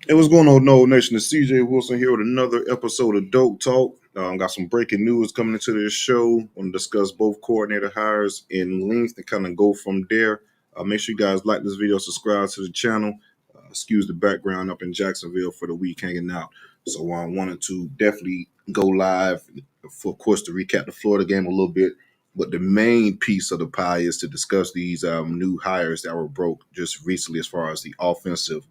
Hey, what's going on, No Nation? It's CJ Wilson here with another episode of DoakTalk. Got some breaking news coming into this show. Want to discuss both coordinator hires in length and kind of go from there. Make sure you guys like this video, subscribe to the channel. Excuse the background up in Jacksonville for the week hanging out. So I wanted to definitely go live, for, of course, to recap the Florida game a little bit. But the main piece of the pie is to discuss these new hires that were broke just recently as far as the offensive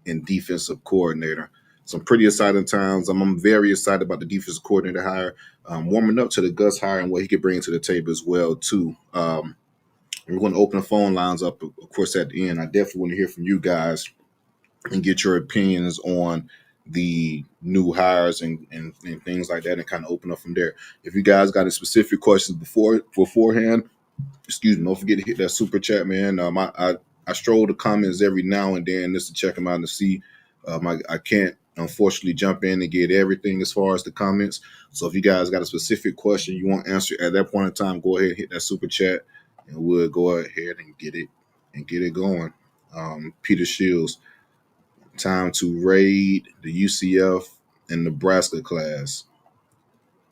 and defensive coordinator. Some pretty exciting times. I'm very excited about the defensive coordinator hire. Warming up to the Gus hire and what he could bring to the table as well too. We're going to open the phone lines up, of course, at the end. I definitely want to hear from you guys and get your opinions on the new hires and things like that, and kind of open up from there. If you guys got any specific questions beforehand, excuse me, don't forget to hit that super chat, man. I stroll the comments every now and then just to check them out and see. I can't unfortunately jump in and get everything as far as the comments. So if you guys got a specific question you want answered at that point in time, go ahead and hit that super chat, and we'll go ahead and get it going. Peter Shields, time to raid the UCF and Nebraska class.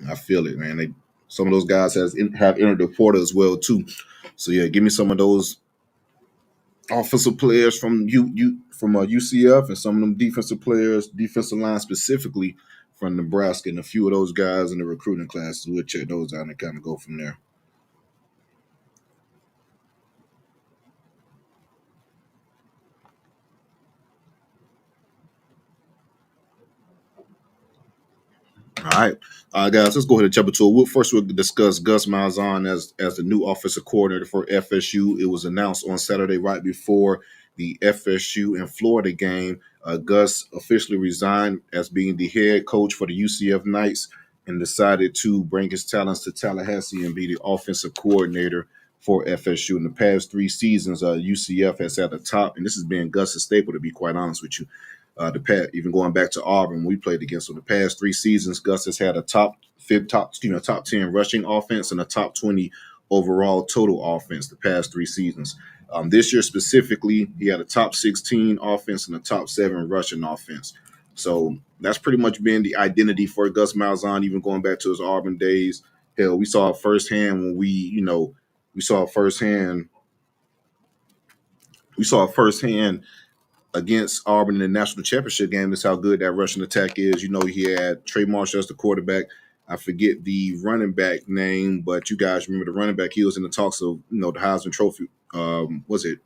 I feel it, man. Some of those guys have entered the portal as well too. So yeah, give me some of those offensive players from UCF and some of them defensive players, defensive line specifically from Nebraska, and a few of those guys in the recruiting classes. We'll check those out and kind of go from there. All right, guys, let's go ahead and jump into it. First, we'll discuss Gus Malzahn as the new offensive coordinator for FSU. It was announced on Saturday, right before the FSU and Florida game. Gus officially resigned as being the head coach for the UCF Knights and decided to bring his talents to Tallahassee and be the offensive coordinator for FSU. In the past 3 seasons, UCF has had a top, and this has been Gus's staple, to be quite honest with you. Even going back to Auburn, we played against them the past 3 seasons. Gus has had a top 10 rushing offense and a top 20 overall total offense the past 3 seasons. This year specifically, he had a top 16 offense and a top 7 rushing offense. So that's pretty much been the identity for Gus Malzahn, even going back to his Auburn days. Hell, we saw it firsthand when we saw it firsthand. We saw it firsthand against Auburn in the national championship game. That's how good that rushing attack is. He had Trey Marshall as the quarterback. I forget the running back name, but you guys remember the running back. He was in the talks of the Heisman Trophy. Was it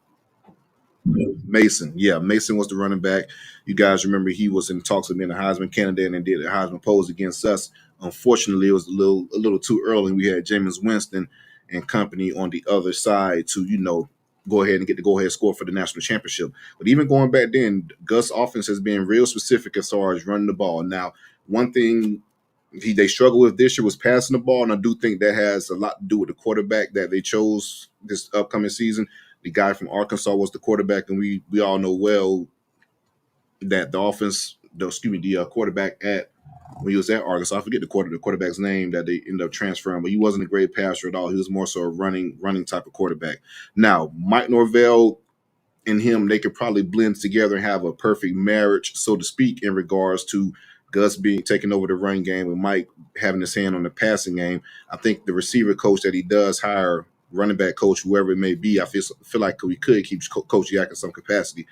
Mason? Yeah, Mason was the running back. You guys remember he was in talks of being a Heisman candidate and did a Heisman pose against us. Unfortunately, it was a little too early. We had Jameis Winston and company on the other side to go ahead and get the go-ahead score for the national championship. But even going back then, Gus' offense has been real specific as far as running the ball. Now, one thing they struggled with this year was passing the ball, and I do think that has a lot to do with the quarterback that they chose this upcoming season. The guy from Arkansas was the quarterback, and we all know well that the quarterback at when he was at Arkansas, I forget the quarterback's name that they ended up transferring, but he wasn't a great passer at all. He was more so a running type of quarterback. Now, Mike Norvell and him, they could probably blend together and have a perfect marriage, so to speak, in regards to Gus being taking over the run game and Mike having his hand on the passing game. I think the receiver coach that he does hire, running back coach, whoever it may be, I feel like we could keep Coach Yak in some capacity,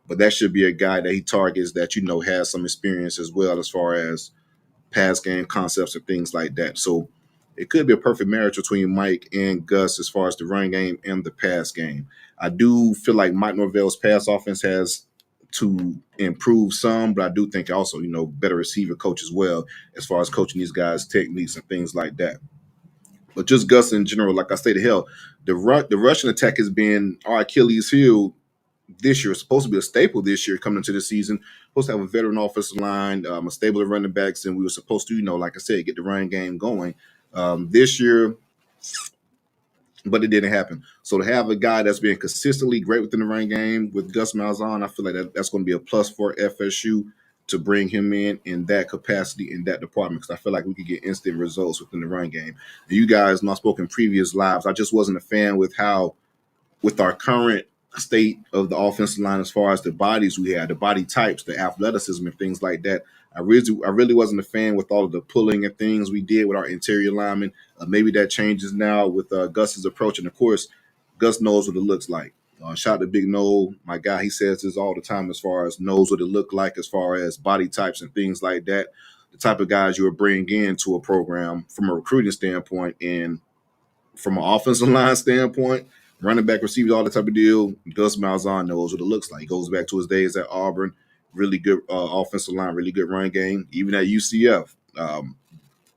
but that should be a guy that he targets that has some experience as well as far as pass game concepts and things like that. So it could be a perfect marriage between Mike and Gus as far as the run game and the pass game. I do feel like Mike Norvell's pass offense has to improve some, but I do think also, better receiver coach as well as far as coaching these guys' techniques and things like that. But just Gus in general, like I stated, hell, the Russian attack has been our Achilles heel this year. It's supposed to be a staple this year coming into the season. Supposed to have a veteran offensive line, a stable of running backs, and we were supposed to, like I said, get the run game going this year, but it didn't happen. So to have a guy that's been consistently great within the run game with Gus Malzahn, I feel like that's going to be a plus for FSU to bring him in that capacity, in that department, because I feel like we could get instant results within the run game. And you guys, not spoken previous lives, I just wasn't a fan with our current state of the offensive line as far as the bodies we had, the body types, the athleticism, and things like that. I really wasn't a fan with all of the pulling and things we did with our interior linemen. Maybe that changes now with Gus's approach, and of course, Gus knows what it looks like. Shout out to Big No, my guy. He says this all the time as far as knows what it looked like as far as body types and things like that. The type of guys you would bring into a program from a recruiting standpoint and from an offensive line standpoint, running back, receivers, all that type of deal. Gus Malzahn knows what it looks like. He goes back to his days at Auburn. Really good offensive line, really good run game. Even at UCF,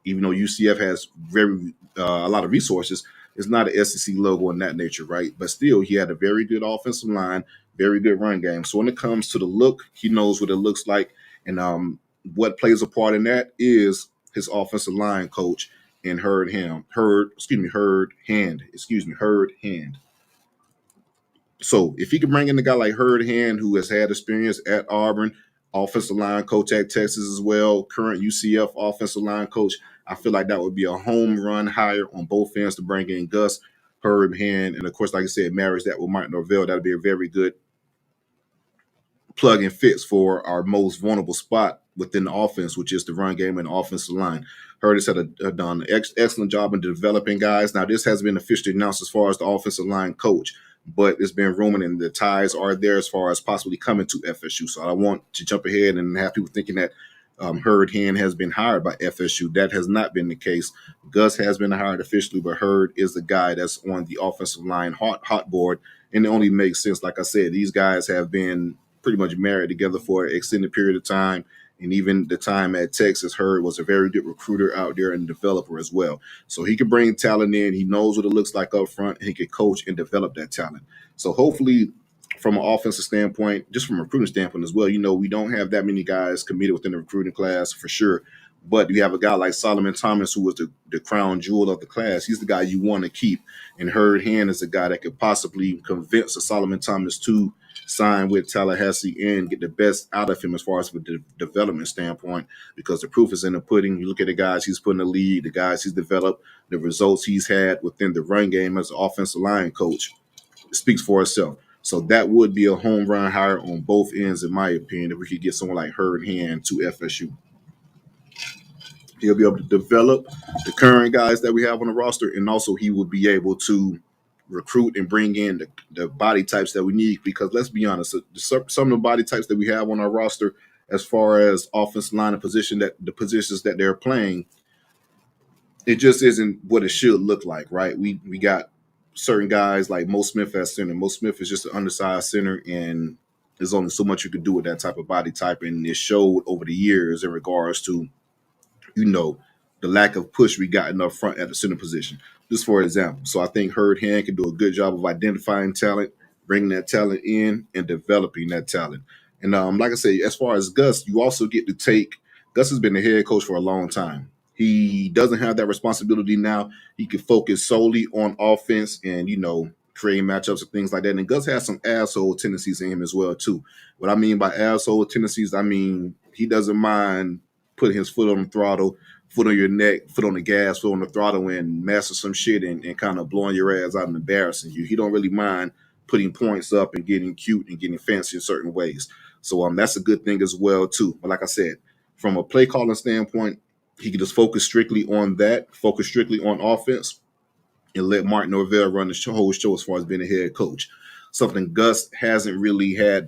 even though UCF has very a lot of resources, it's not an SEC logo in that nature, right? But still, he had a very good offensive line, very good run game. So when it comes to the look, he knows what it looks like, and what plays a part in that is his offensive line coach and Herd Hand. So if he can bring in a guy like Herd Hand, who has had experience at Auburn, offensive line coach at Texas as well, current UCF offensive line coach, I feel like that would be a home run hire on both ends to bring in Gus, Herb Hand, and of course, like I said, marries that with Mike Norvell. That'd be a very good plug and fits for our most vulnerable spot within the offense, which is the run game and the offensive line. Herd has done an excellent job in developing guys. Now, this has been officially announced as far as the offensive line coach, but it's been rumored and the ties are there as far as possibly coming to FSU. So I want to jump ahead and have people thinking that Herd Hand has been hired by FSU. That has not been the case. Gus has been hired officially, but Herd is the guy that's on the offensive line hot board. And it only makes sense. Like I said, these guys have been pretty much married together for an extended period of time. And even the time at Texas, Herd was a very good recruiter out there and developer as well. So he can bring talent in. He knows what it looks like up front. And he can coach and develop that talent. So hopefully, from an offensive standpoint, just from a recruiting standpoint as well, we don't have that many guys committed within the recruiting class for sure. But you have a guy like Solomon Thomas, who was the crown jewel of the class. He's the guy you want to keep. And Herd Hand is the guy that could possibly convince a Solomon Thomas to sign with Tallahassee and get the best out of him as far as the development standpoint, because the proof is in the pudding. You look at the guys he's put in the league, the guys he's developed, the results he's had within the run game as an offensive line coach. It speaks for itself. So that would be a home run hire on both ends, in my opinion, if we could get someone like Herd Hand to FSU. He'll be able to develop the current guys that we have on the roster, and also he will be able to recruit and bring in the body types that we need. Because let's be honest, some of the body types that we have on our roster, as far as offensive line and the positions that they're playing, it just isn't what it should look like, right? We got certain guys like Mo Smith at center. Mo Smith is just an undersized center, and there's only so much you can do with that type of body type, and it showed over the years in regards to the lack of push we got up front at the center position, just for example. So I think Herd Hand can do a good job of identifying talent, bringing that talent in, and developing that talent. And like I say, as far as Gus, you also get to Gus has been the head coach for a long time. He doesn't have that responsibility now. He can focus solely on offense and, creating matchups and things like that. And Gus has some asshole tendencies in him as well, too. What I mean by asshole tendencies, I mean he doesn't mind putting his foot on the throttle, foot on your neck, foot on the gas, foot on the throttle, and master some shit and kind of blowing your ass out and embarrassing you. He don't really mind putting points up and getting cute and getting fancy in certain ways. So that's a good thing as well, too. But like I said, from a play calling standpoint, he can just focus strictly on that, focus strictly on offense, and let Mark Norvell run the whole show as far as being a head coach. Something Gus hasn't really had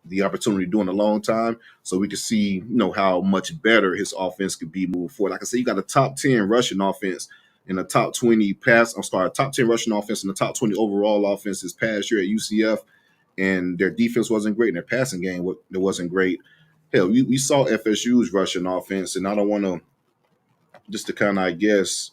the opportunity to do in a long time. So we can see, how much better his offense could be moving forward. Like I said, you got a top 10 rushing offense and a top 20 top 10 rushing offense and the top 20 overall offense this past year at UCF. And their defense wasn't great and their passing game wasn't great. Hell, we saw FSU's rushing offense, and I don't want to just to kind of, I guess,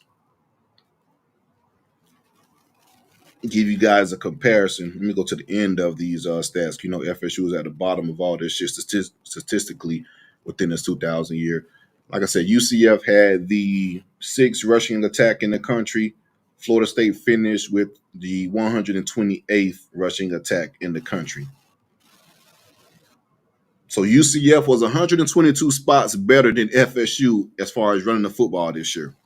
give you guys a comparison. Let me go to the end of these stats. FSU is at the bottom of all this shit statistically within this 2000 year. Like I said, UCF had the 6th rushing attack in the country. Florida State finished with the 128th rushing attack in the country. So UCF was 122 spots better than FSU as far as running the football this year.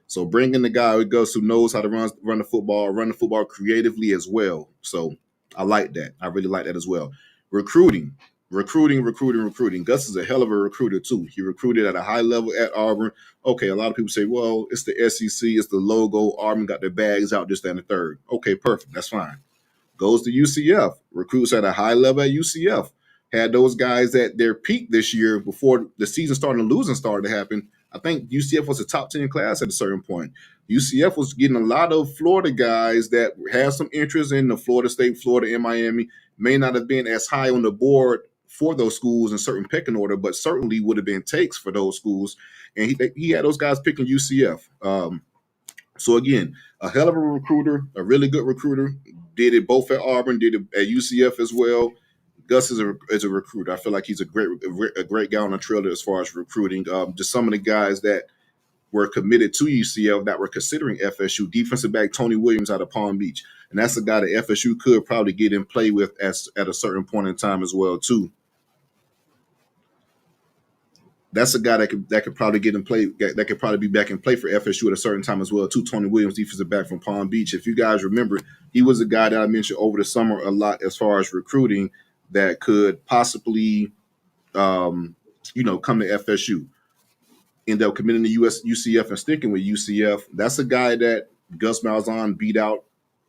So bringing the guy who knows how to run the football creatively as well. So I like that. I really like that as well. Recruiting, recruiting. Gus is a hell of a recruiter too. He recruited at a high level at Auburn. Okay, a lot of people say, well, it's the SEC, it's the logo. Auburn got their bags out, this, that, and the third. Okay, perfect. That's fine. Goes to UCF, recruits at a high level at UCF. Had those guys at their peak this year before the season started and losing started to happen. I think UCF was a top 10 class at a certain point. UCF was getting a lot of Florida guys that had some interest in the Florida State, Florida, and Miami. May not have been as high on the board for those schools in certain pecking order, but certainly would have been takes for those schools. And he had those guys picking UCF. So again, a hell of a recruiter, a really good recruiter. Did it both at Auburn, did it at UCF as well. Gus is a recruiter. I feel like he's a great guy on the trail as far as recruiting. Just some of the guys that were committed to UCF that were considering FSU. Defensive back Tony Williams out of Palm Beach, and that's a guy that FSU could probably get in play with at a certain point in time as well too. That's a guy that could probably get in play. That could probably be back in play for FSU at a certain time as well too. Tony Williams, defensive back from Palm Beach. If you guys remember, he was a guy that I mentioned over the summer a lot as far as recruiting that could possibly, come to FSU. End up committing to UCF and sticking with UCF. That's a guy that Gus Malzahn beat out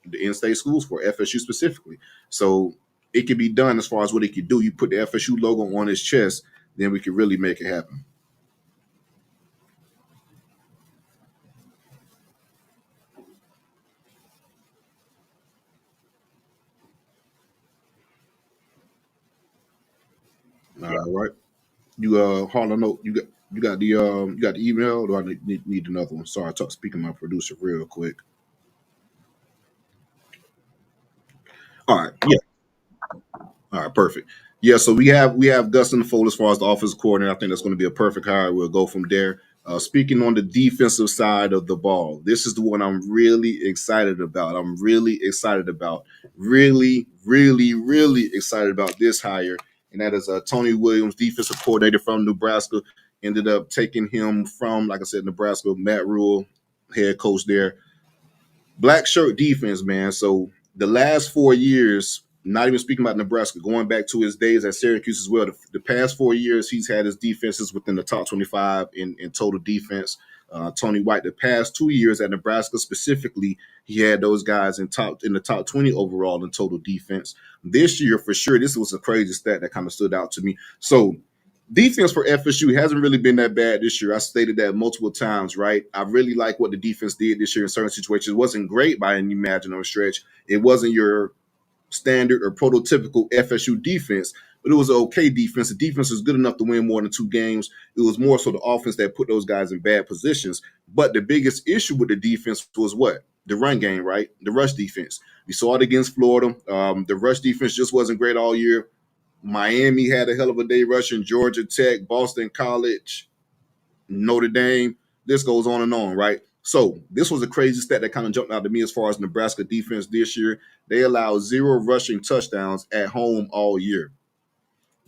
the in-state schools for FSU specifically. So it can be done as far as what he could do. You put the FSU logo on his chest, then we can really make it happen. All right. You Harlan, note you got the email. Or do I need another one? Sorry, speaking to my producer real quick. All right. Yeah. All right, perfect. Yeah, so we have Gus in the fold as far as the offensive coordinator. I think that's going to be a perfect hire. We'll go from there. Speaking on the defensive side of the ball, this is the one I'm really excited about. I'm really excited about. Really, really, really excited about this hire, and that is Tony Williams, defensive coordinator from Nebraska. Ended up taking him from, like I said, Nebraska. Matt Rule, head coach there. Black shirt defense, man. So the last 4 years, not even speaking about Nebraska, going back to his days at Syracuse as well, the past 4 years, he's had his defenses within the top 25 in total defense. Tony White, the past 2 years at Nebraska specifically, he had those guys in the top 20 overall in total defense. This year, for sure, this was a crazy stat that kind of stood out to me. So defense for FSU hasn't really been that bad this year. I stated that multiple times, right? I really like what the defense did this year in certain situations. It wasn't great by any imaginable stretch. It wasn't your standard or prototypical FSU defense, but it was an okay defense. The defense was good enough to win more than 2 games. It was more so the offense that put those guys in bad positions. But the biggest issue with the defense was what? The run game, right? The rush defense. We saw it against Florida. The rush defense just wasn't great all year. Miami had a hell of a day rushing. Georgia Tech, Boston College, Notre Dame. This goes on and on, right? So this was a crazy stat that kind of jumped out to me as far as Nebraska defense this year. They allowed 0 rushing touchdowns at home all year.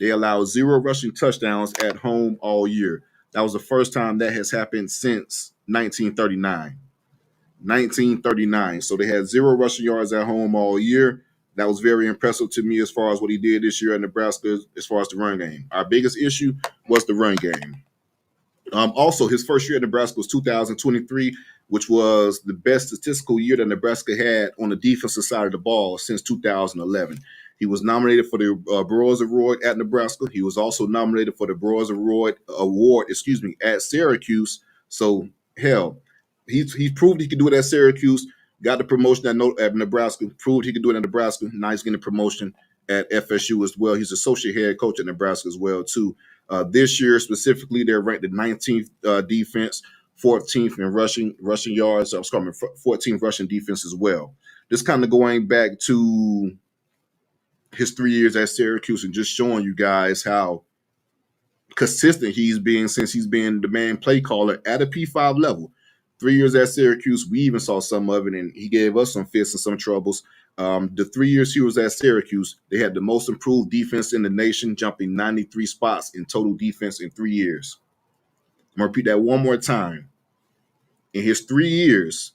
They allowed 0 rushing touchdowns at home all year. That was the first time that has happened since 1939. 1939. So they had 0 rushing yards at home all year. That was very impressive to me as far as what he did this year at Nebraska as far as the run game. Our biggest issue was the run game. Also, his first year at Nebraska was 2023, which was the best statistical year that Nebraska had on the defensive side of the ball since 2011. He was nominated for the Burroughs Award at Nebraska. He was also nominated for the Burroughs Award, at Syracuse. So, hell, he proved he could do it at Syracuse, got the promotion at Nebraska, proved he could do it at Nebraska. Now he's getting a promotion at FSU as well. He's associate head coach at Nebraska as well, too. This year specifically, they're ranked the 19th defense, 14th in rushing yards. 14th rushing defense as well. Just kind of going back to his 3 years at Syracuse and just showing you guys how consistent he's been since he's been the main play caller at a P5 level. 3 years at Syracuse, we even saw some of it, and he gave us some fits and some troubles. The 3 years he was at Syracuse, they had the most improved defense in the nation, jumping 93 spots in total defense in 3 years. I'm going to repeat that one more time. In his 3 years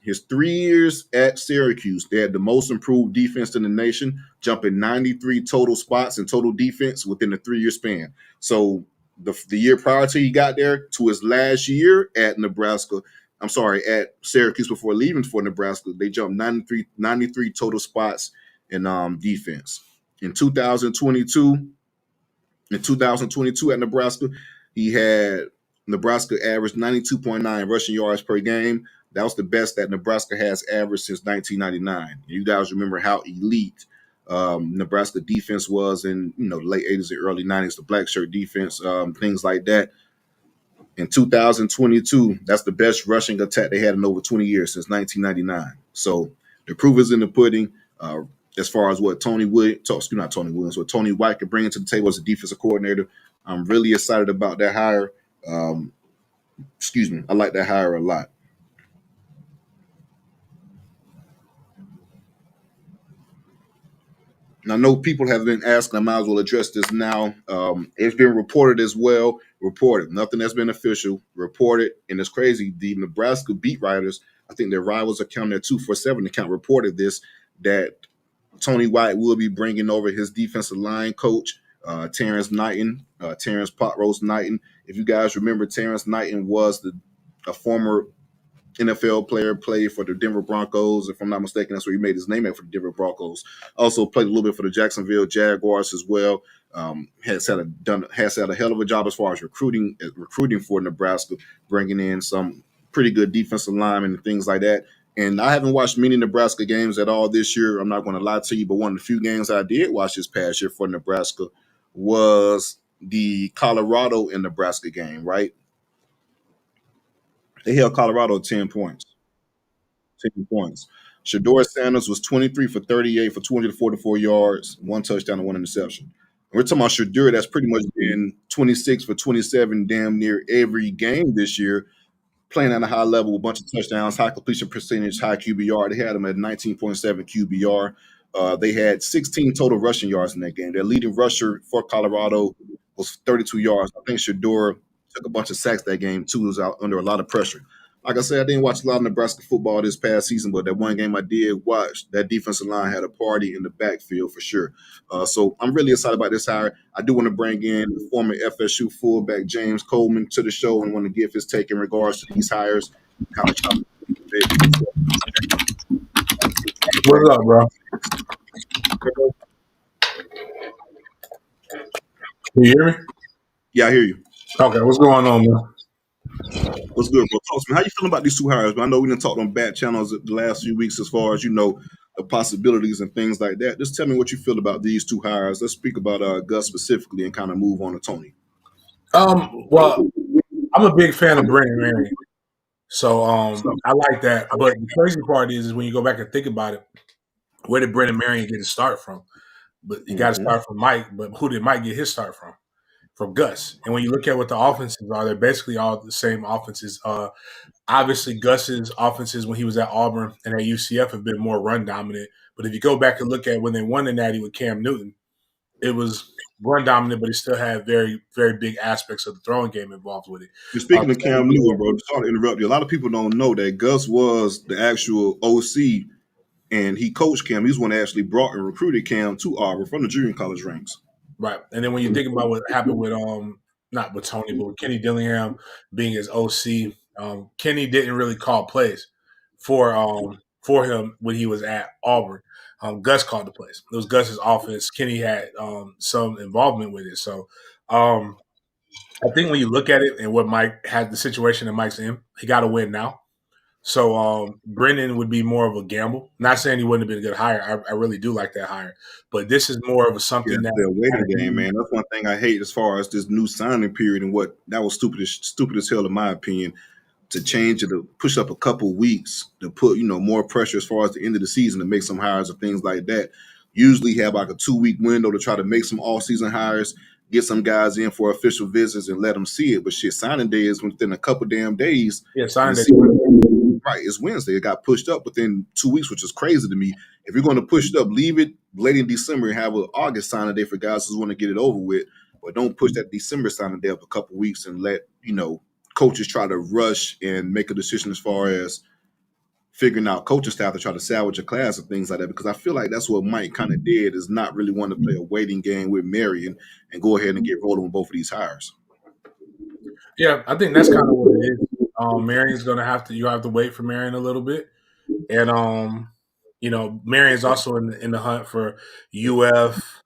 at Syracuse, they had the most improved defense in the nation, jumping 93 total spots in total defense within a 3-year span. So the year prior to he got there to his last year at at Syracuse before leaving for Nebraska, they jumped 93 total spots in defense. In 2022 at Nebraska, he had Nebraska averaged 92.9 rushing yards per game. That was the best that Nebraska has averaged since 1999. You guys remember how elite Nebraska defense was in late 80s and early 90s, the black shirt defense, things like that. In 2022, that's the best rushing attack they had in over 20 years since 1999. So the proof is in the pudding. As far as what Tony White can bring to the table as a defensive coordinator, I'm really excited about that hire. I like that hire a lot. And I know people have been asking, I might as well address this now. It's been reported as well. Nothing that's been official. Reported. And it's crazy. The Nebraska beat writers, I think their rivals account, their 247 account, reported this, that Tony White will be bringing over his defensive line coach, Terrence Potrose Knighton. If you guys remember, Terrence Knighton was a former NFL player, played for the Denver Broncos. If I'm not mistaken, that's where he made his name at, for the Denver Broncos. Also played a little bit for the Jacksonville Jaguars as well. Has had a hell of a job as far as recruiting for Nebraska, bringing in some pretty good defensive linemen and things like that. And I haven't watched many Nebraska games at all this year. I'm not going to lie to you, but one of the few games I did watch this past year for Nebraska was the Colorado and Nebraska game, right? They held Colorado 10 points. 10 points. Shador Sanders was 23 for 38 for 244 yards, 1 touchdown and 1 interception. We're talking about Shador that's pretty much been 26 for 27 damn near every game this year, playing at a high level with a bunch of touchdowns, high completion percentage, high QBR. They had him at 19.7 QBR. They had 16 total rushing yards in that game. Their leading rusher for Colorado was 32 yards. I think Shador took a bunch of sacks that game, too. He was out under a lot of pressure. Like I said, I didn't watch a lot of Nebraska football this past season, but that one game I did watch, that defensive line had a party in the backfield for sure. So I'm really excited about this hire. I do want to bring in the former FSU fullback James Coleman to the show and want to give his take in regards to these hires. What's up, bro? Can you hear me? Yeah, I hear you. Okay, what's going on, man? What's good, bro? Talk to me. How you feeling about these two hires? I know we didn't talk on bad channels the last few weeks as far as, the possibilities and things like that. Just tell me what you feel about these two hires. Let's speak about Gus specifically and kind of move on to Tony. Well, I'm a big fan of Brennan Marion. So I like that. But the crazy part is when you go back and think about it, where did Brennan Marion get his start from? But you got to start from Mike. But who did Mike get his start from? From Gus. And when you look at what the offenses are, they're basically all the same offenses. Obviously, Gus's offenses when he was at Auburn and at UCF have been more run dominant. But if you go back and look at when they won the Natty with Cam Newton, it was run dominant, but it still had very, very big aspects of the throwing game involved with it. You're speaking of Cam Newton, bro. Sorry to interrupt you. A lot of people don't know that Gus was the actual OC, and he coached Cam. He was one that actually brought and recruited Cam to Auburn from the junior college ranks. Right. And then when you think about what happened with not with Tony, but with Kenny Dillingham being his OC, Kenny didn't really call plays for him when he was at Auburn. Gus called the plays. It was Gus's offense. Kenny had some involvement with it. So I think when you look at it and what Mike had, the situation that Mike's in, he got to win now. So Brennan would be more of a gamble. Not saying he wouldn't have been a good hire. I really do like that hire. But this is more of a something that the waiting game, man. That's one thing I hate as far as this new signing period and what that was stupid as hell in my opinion. To change it, to push up a couple weeks, to put more pressure as far as the end of the season to make some hires or things like that. Usually have like a 2-week window to try to make some all-season hires, get some guys in for official visits and let them see it. But shit, signing day is within a couple damn days. Yeah, signing day. Right, it's Wednesday. It got pushed up within 2 weeks, which is crazy to me. If you're going to push it up, leave it late in December and have an August signing day for guys who want to get it over with. But don't push that December signing day up a couple weeks and let, coaches try to rush and make a decision as far as figuring out coaching staff to try to salvage a class and things like that. Because I feel like that's what Mike kind of did, is not really want to play a waiting game with Marion and go ahead and get rolling with both of these hires. Yeah, I think that's kind of what it is. Marion's going to you have to wait for Marion a little bit. And, Marion's also in the hunt for UF,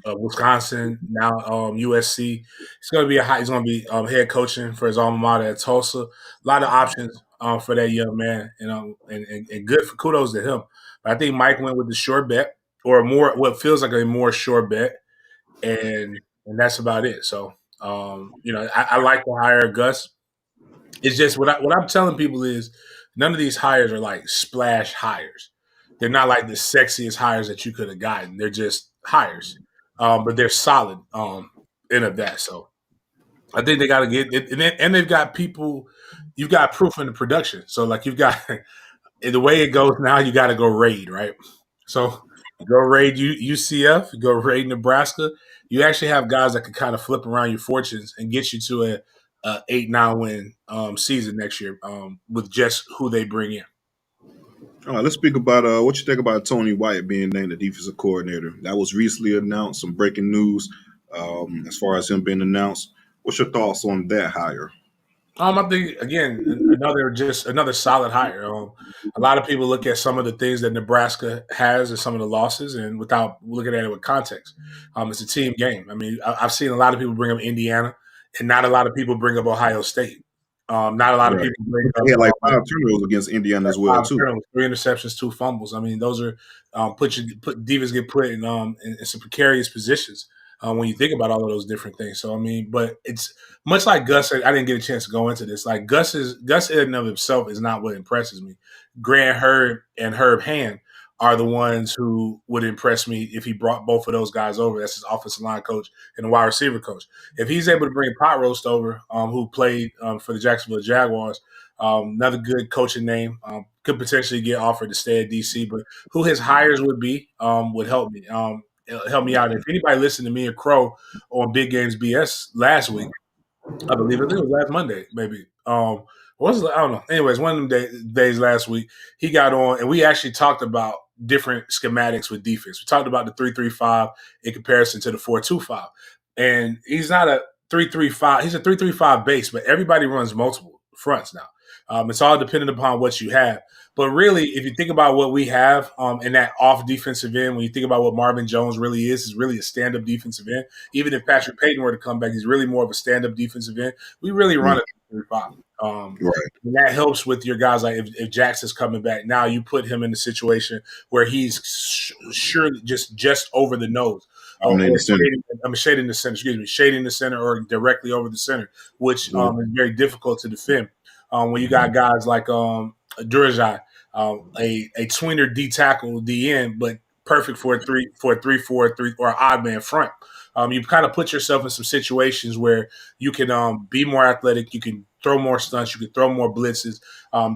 Wisconsin, now USC. He's going to be he's going to be head coaching for his alma mater at Tulsa. A lot of options for that young man, and good for kudos to him. But I think Mike went with the sure bet, or what feels like a more sure bet, and that's about it. So, I like to hire Gus. It's just what I'm telling people is none of these hires are like splash hires. They're not like the sexiest hires that you could have gotten. They're just hires, but they're solid in of that. So I think they got to get it, and they've got people. You've got proof in the production. So like you've got the way it goes now. You got to go raid, right? So you go raid UCF, you go raid Nebraska. You actually have guys that can kind of flip around your fortunes and get you to a 8-9 win season next year with just who they bring in. All right, let's speak about what you think about Tony White being named the defensive coordinator. That was recently announced, some breaking news as far as him being announced. What's your thoughts on that hire? I think again another solid hire. A lot of people look at some of the things that Nebraska has and some of the losses, and without looking at it with context, it's a team game. I mean, I've seen a lot of people bring up Indiana, and not a lot of people bring up Ohio State. Not a lot of people bring up. He had like 5 turnovers against Indiana as well, too. 3 interceptions, 2 fumbles. I mean, those are divas get put in some precarious positions. When you think about all of those different things. So, I mean, but it's much like Gus. I didn't get a chance to go into this. Like Gus in and of himself is not what impresses me. Grant Herb and Herb Hand are the ones who would impress me if he brought both of those guys over. That's his offensive line coach and the wide receiver coach. If he's able to bring Pot Roast over, who played for the Jacksonville Jaguars, another good coaching name, could potentially get offered to stay at DC, but who his hires would be would help me. Help me out. If anybody listened to me and Crow on Big Games BS last week, I think it was last Monday, maybe. I don't know. Anyways, one of them days last week, he got on and we actually talked about different schematics with defense. We talked about the 3-3-5 in comparison to the 4-2-5. And he's not a 3-3-5. He's a 3-3-5 base, but everybody runs multiple fronts now. It's all dependent upon what you have. But really, if you think about what we have in that off defensive end, when you think about what Marvin Jones really is really a stand-up defensive end. Even if Patrick Payton were to come back, he's really more of a stand-up defensive end. We really run a 3-5. Right. And that helps with your guys. Like if Jackson's coming back, now you put him in a situation where he's surely just over the nose. Shading the center. Excuse me, shading the center or directly over the center, which is very difficult to defend. When you got guys like Durajai, a tweener D tackle, D end, but perfect for a 3-4-3 or an odd man front. You kind of put yourself in some situations where you can be more athletic, you can throw more stunts, you can throw more blitzes.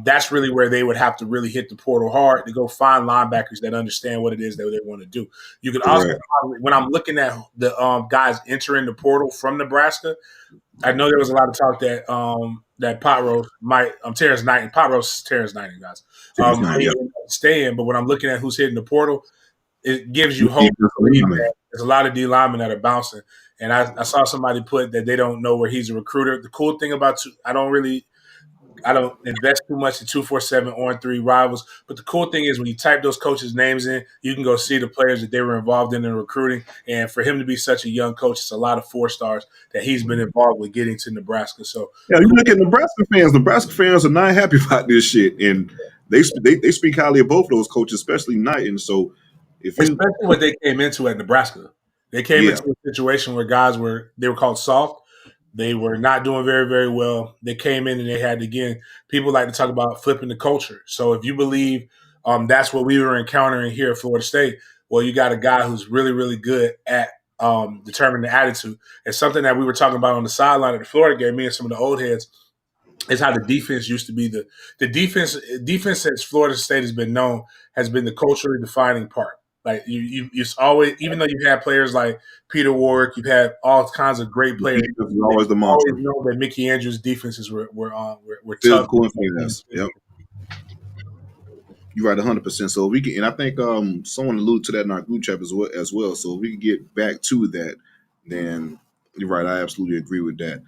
That's really where they would have to really hit the portal hard to go find linebackers that understand what it is that they want to do. You can also, when I'm looking at the guys entering the portal from Nebraska, I know there was a lot of talk that Pot Roast might Terrence Knighton. Pot Roast is Terrence Knighton, guys. Staying, but when I'm looking at who's hitting the portal, it gives you hope. There's a lot of D linemen that are bouncing, and I saw somebody put that they don't know where he's a recruiter. The cool thing about I don't invest too much in 247 on 3 rivals. But the cool thing is when you type those coaches' names in, you can go see the players that they were involved in recruiting. And for him to be such a young coach, it's a lot of 4 stars that he's been involved with getting to Nebraska. So yeah, you look at Nebraska fans. Nebraska fans are not happy about this shit, and they speak highly of both of those coaches, especially Knighton. So especially what they came into at Nebraska, they came into a situation where guys were called soft. They were not doing very, very well. They came in and they had, again, people like to talk about flipping the culture. So if you believe that's what we were encountering here at Florida State, well, you got a guy who's really, really good at determining the attitude. It's something that we were talking about on the sideline of the Florida game, me and some of the old heads, is how the defense used to be. The defense as Florida State has been known has been the culturally defining part. Like it's always, even though you've had players like Peter Warwick, you've had all kinds of great players. Defense is always the Always mantra. know that Mickey Andrews' defenses were tough. Physical and finesse. Yep. You're right, 100%. So we can, and I think someone alluded to that in our group chat as well. So if we can get back to that, then you're right. I absolutely agree with that.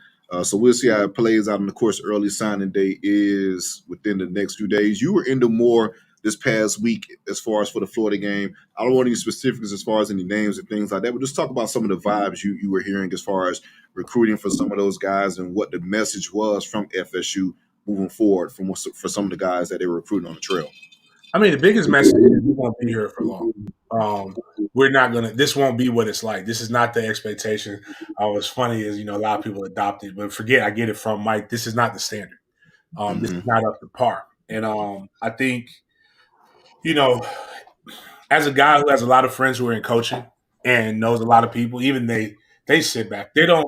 So we'll see how it plays out. And of course, early signing day is within the next few days. You were into more this past week as far as for the Florida game. I don't want any specifics as far as any names and things like that, but just talk about some of the vibes you were hearing as far as recruiting for some of those guys and what the message was from FSU moving forward for some of the guys that they were recruiting on the trail. I mean, the biggest message is we won't be here for long. We're not gonna. This won't be what it's like. This is not the expectation. What's funny is, a lot of people adopt it, but forget. I get it from Mike. This is not the standard. This is not up to par. And I think, as a guy who has a lot of friends who are in coaching and knows a lot of people, even they sit back. They don't.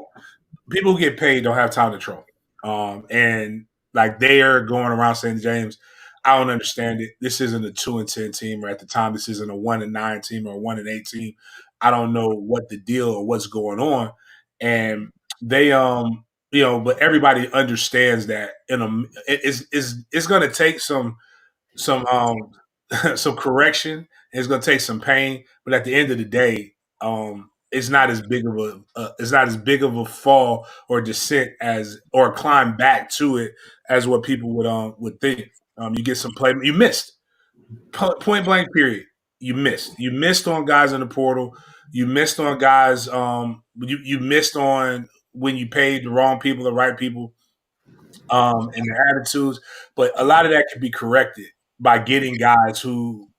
People who get paid don't have time to troll. And like they are going around saying, James, I don't understand it. This isn't a 2-10 team, or at the time, this isn't a 1-9 team or a 1-8 team. I don't know what the deal or what's going on. And they, but everybody understands that it's going to take some some correction. It's going to take some pain, but at the end of the day, it's not as big of a fall or descent or climb back to it as what people would think. You get some play. You missed. Point blank. Period. You missed. You missed on guys in the portal. You missed on guys. You missed on when you paid the wrong people, the right people, and their attitudes. But a lot of that can be corrected by getting guys who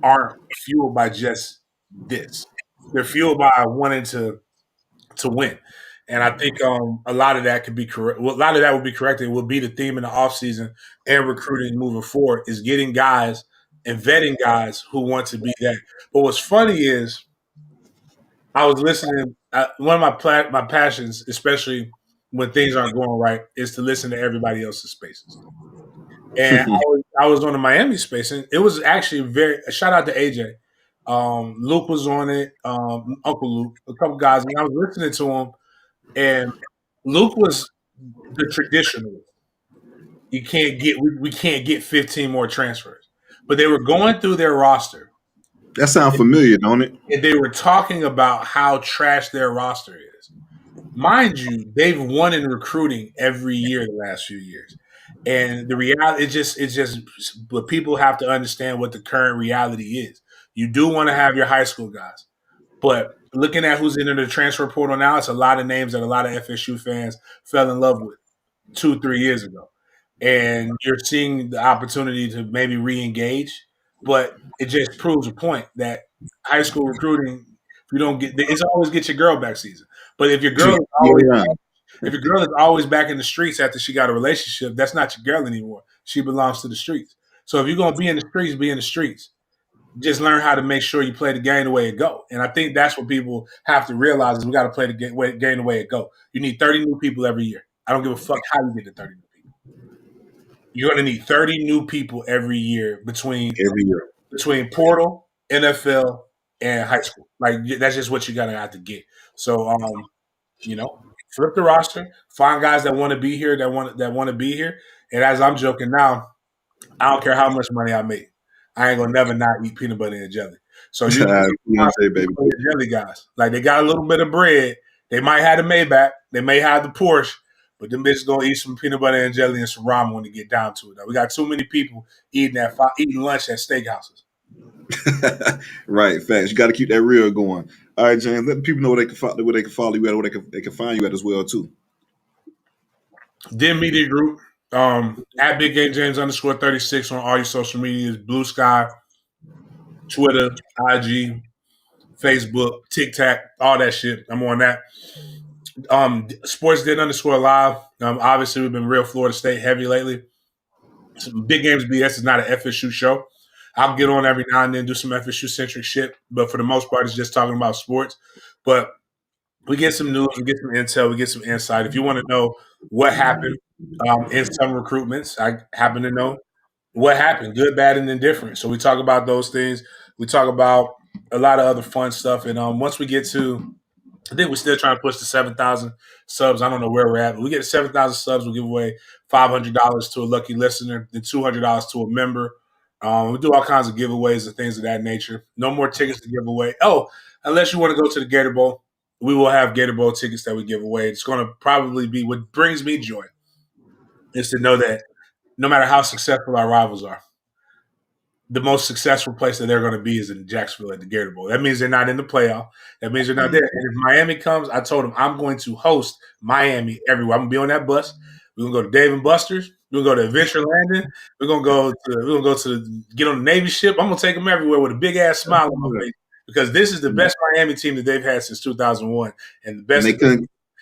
aren't fueled by just this. They're fueled by wanting to win. And I think a lot of that could be correct. Well, a lot of that will be corrected. It will be the theme in the offseason and recruiting moving forward is getting guys and vetting guys who want to be that. But what's funny is I was listening. One of my passions, especially when things aren't going right, is to listen to everybody else's spaces. And I was on the Miami space, and it was actually a shout out to AJ. Luke was on it, Uncle Luke, a couple guys, and I was listening to him. And Luke was the traditionalist. You can't get we can't get 15 more transfers. But they were going through their roster. That sounds familiar, don't it? And they were talking about how trash their roster is. Mind you, they've won in recruiting every year the last few years. And the reality it's just but people have to understand what the current reality is. You do want to have your high school guys. But looking at who's in the transfer portal now, it's a lot of names that a lot of FSU fans fell in love with 2-3 years ago. And you're seeing the opportunity to maybe re-engage, but it just proves a point that high school recruiting, if you don't it's always get your girl back season. But if your girl is always back in the streets after she got a relationship, that's not your girl anymore. She belongs to the streets. So if you're gonna be in the streets, be in the streets. Just learn how to make sure you play the game the way it go. And I think that's what people have to realize is we got to play the game the way it go. You need 30 new people every year. I don't give a fuck how you get the 30 new people. You're going to need 30 new people every year between portal, NFL, and high school. Like that's just what you're going to have to get. So, flip the roster, find guys that want to be here, that want to be here. And as I'm joking now, I don't care how much money I make. I ain't gonna never not eat peanut butter and jelly. So you baby, jelly guys, like they got a little bit of bread. They might have the Maybach, they may have the Porsche, but them bitches gonna eat some peanut butter and jelly and some ramen when they get down to it. Now, we got too many people eating lunch at steakhouses. Right, facts. You got to keep that real going. All right, James. Let the people know where they can follow you at, where they can find you at as well too. Den Media Group. At Big Game James _36 on all your social medias, Blue Sky, Twitter, IG, Facebook, TikTok, all that shit. I'm on that. Sports Den _live. Obviously, we've been real Florida State heavy lately. Some Big Games BS is not an FSU show. I'll get on every now and then, do some FSU centric shit, but for the most part, it's just talking about sports. But we get some news, we get some intel, we get some insight. If you want to know what happened in some recruitments, I happen to know what happened, good, bad, and indifferent. So we talk about those things. We talk about a lot of other fun stuff. And once we get to, I think we're still trying to push the 7,000 subs. I don't know where we're at, but we get 7,000 subs. We'll give away $500 to a lucky listener, then $200 to a member. We do all kinds of giveaways and things of that nature. No more tickets to give away. Oh, unless you want to go to the Gator Bowl, we will have Gator Bowl tickets that we give away. It's going to probably be what brings me joy is to know that no matter how successful our rivals are, the most successful place that they're going to be is in Jacksonville at the Gator Bowl. That means they're not in the playoff. That means they're not there. And if Miami comes, I told them I'm going to host Miami everywhere. I'm going to be on that bus. We're going to go to Dave and Buster's. We're going to go to Adventure Landing. We're going to go to get on the Navy ship. I'm going to take them everywhere with a big ass smile on my face because this is the best Miami team that they've had since 2001, and the best.